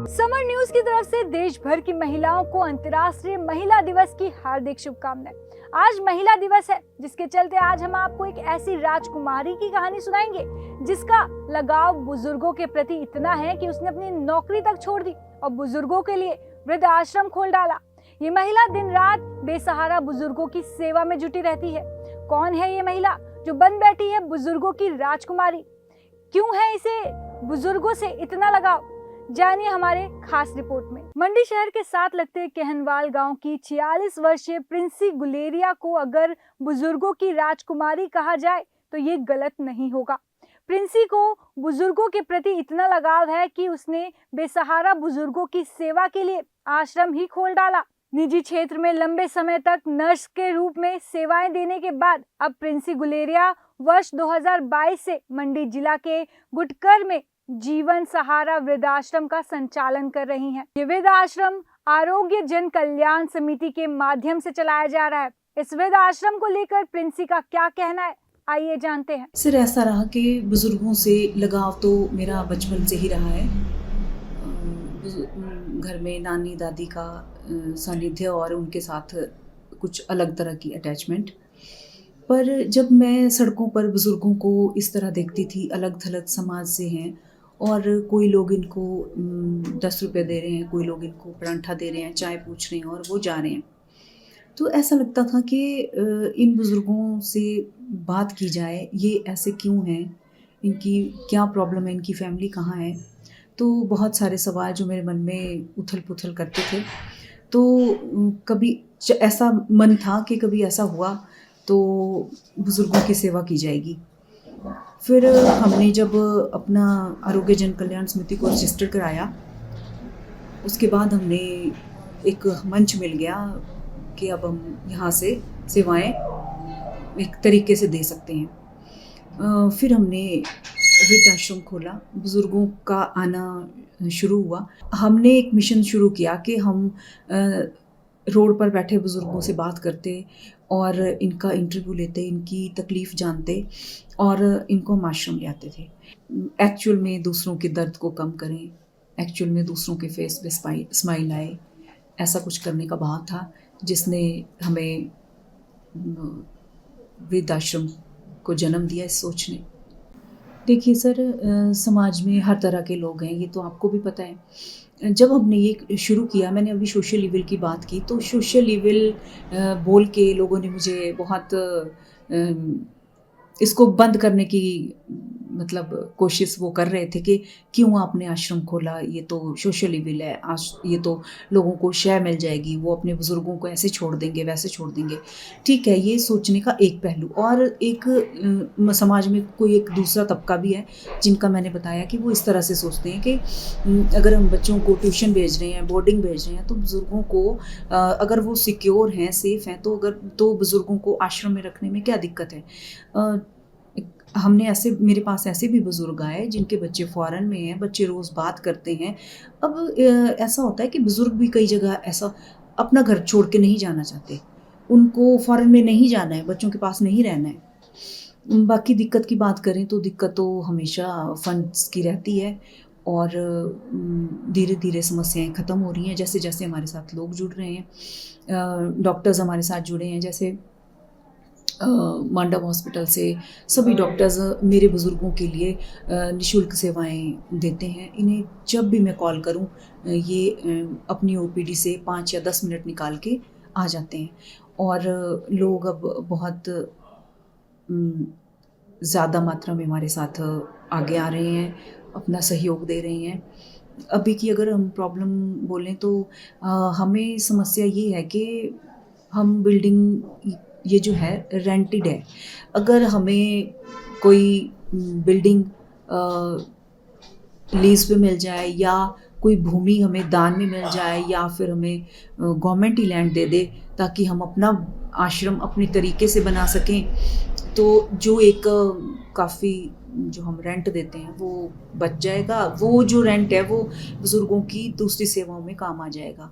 Summer news की तरफ से देश भर की महिलाओं को अंतर्राष्ट्रीय महिला दिवस की हार्दिक शुभकामनाएं। आज महिला दिवस है, जिसके चलते आज हम आपको एक ऐसी राजकुमारी की कहानी सुनाएंगे जिसका लगाव बुजुर्गों के प्रति इतना है कि उसने अपनी नौकरी तक छोड़ दी और बुजुर्गों के लिए वृद्ध आश्रम खोल डाला। ये महिला दिन रात बेसहारा बुजुर्गों की सेवा में जुटी रहती है। कौन है ये महिला जो बन बैठी है बुजुर्गों की राजकुमारी? क्यों है इसे बुजुर्गों से इतना लगाव? जानिए हमारे खास रिपोर्ट में। मंडी शहर के साथ लगते कहनवाल गांव की 46 वर्षीय प्रिंसी गुलेरिया को अगर बुजुर्गों की राजकुमारी कहा जाए तो ये गलत नहीं होगा। प्रिंसी को बुजुर्गों के प्रति इतना लगाव है कि उसने बेसहारा बुजुर्गों की सेवा के लिए आश्रम ही खोल डाला। निजी क्षेत्र में लंबे समय तक नर्स के रूप में सेवाएं देने के बाद अब प्रिंसी गुलेरिया वर्ष 2022 से मंडी जिला के गुटकर में जीवन सहारा वृद्धाश्रम का संचालन कर रही हैं। ये वृद्धाश्रम आरोग्य जन कल्याण समिति के माध्यम से चलाया जा रहा है। इस वृद्धाश्रम को लेकर प्रिंसी का क्या कहना है, आइए जानते हैं। सर, ऐसा रहा कि बुजुर्गों से लगाव तो मेरा बचपन से ही रहा है। घर में नानी दादी का सानिध्य और उनके साथ कुछ अलग तरह की अटैचमेंट। पर जब मैं सड़कों पर बुजुर्गों को इस तरह देखती थी, अलग थलग समाज से हैं और कोई लोग इनको 10 रुपये दे रहे हैं, कोई लोग इनको परांठा दे रहे हैं, चाय पूछ रहे हैं और वो जा रहे हैं, तो ऐसा लगता था कि इन बुज़ुर्गों से बात की जाए, ये ऐसे क्यों हैं, इनकी क्या प्रॉब्लम है, इनकी फैमिली कहाँ है। तो बहुत सारे सवाल जो मेरे मन में उथल पुथल करते थे। तो कभी ऐसा मन था कि कभी ऐसा हुआ तो बुज़ुर्गों की सेवा की जाएगी। फिर हमने जब अपना आरोग्य जन कल्याण समिति को रजिस्टर कराया, उसके बाद हमने एक मंच मिल गया कि अब हम यहाँ से सेवाएं एक तरीके से दे सकते हैं। फिर हमने वृद्धाश्रम खोला, बुज़ुर्गों का आना शुरू हुआ। हमने एक मिशन शुरू किया कि हम रोड पर बैठे बुज़ुर्गों से बात करते और इनका इंटरव्यू लेते, इनकी तकलीफ़ जानते और इनको हम आश्रम ले आते थे। एक्चुअल में दूसरों के दर्द को कम करें, एक्चुअल में दूसरों के फेस पे स्माइल आए, ऐसा कुछ करने का भाव था, जिसने हमें वृद्धाश्रम को जन्म दिया इस सोच ने। देखिए सर, समाज में हर तरह के लोग हैं, ये तो आपको भी पता है। जब हमने ये शुरू किया, मैंने अभी सोशल लीवल की बात की, तो सोशल लीवल बोल के लोगों ने मुझे बहुत इसको बंद करने की मतलब कोशिश वो कर रहे थे कि क्यों आपने आश्रम खोला, ये तो सोशल लीवल है, ये तो लोगों को शय मिल जाएगी, वो अपने बुज़ुर्गों को ऐसे छोड़ देंगे वैसे छोड़ देंगे। ठीक है, ये सोचने का एक पहलू। और एक समाज में कोई एक दूसरा तबका भी है जिनका मैंने बताया कि वो इस तरह से सोचते हैं कि अगर हम बच्चों को ट्यूशन भेज रहे हैं, बोर्डिंग भेज रहे हैं, तो बुज़ुर्गों को अगर वो सिक्योर हैं, सेफ़ हैं, तो बुज़ुर्गों को आश्रम में रखने में क्या दिक्कत है। मेरे पास ऐसे भी बुज़ुर्ग आए जिनके बच्चे फ़ॉरेन में हैं, बच्चे रोज़ बात करते हैं। अब ऐसा होता है कि बुज़ुर्ग भी कई जगह ऐसा अपना घर छोड़ के नहीं जाना चाहते, उनको फ़ॉरेन में नहीं जाना है, बच्चों के पास नहीं रहना है। बाकी दिक्कत की बात करें तो दिक्कत तो हमेशा फंड्स की रहती है और धीरे धीरे समस्याएं ख़त्म हो रही हैं जैसे जैसे हमारे साथ लोग जुड़ रहे हैं। डॉक्टर्स हमारे साथ जुड़े हैं, जैसे मांडव हॉस्पिटल से सभी डॉक्टर्स मेरे बुज़ुर्गों के लिए निःशुल्क सेवाएं देते हैं। इन्हें जब भी मैं कॉल करूं, ये अपनी ओपीडी से 5 या 10 मिनट निकाल के आ जाते हैं। और लोग अब बहुत ज़्यादा मात्रा में हमारे साथ आगे आ रहे हैं, अपना सहयोग दे रहे हैं। अभी की अगर हम प्रॉब्लम बोलें तो हमें समस्या ये है कि हम बिल्डिंग ये जो है रेंटेड है। अगर हमें कोई बिल्डिंग लीज़ पे मिल जाए या कोई भूमि हमें दान में मिल जाए या फिर हमें गवर्नमेंट ही लैंड दे दे ताकि हम अपना आश्रम अपने तरीके से बना सकें, तो जो एक काफ़ी जो हम रेंट देते हैं वो बच जाएगा। वो जो रेंट है वो बुज़ुर्गों की दूसरी सेवाओं में काम आ जाएगा।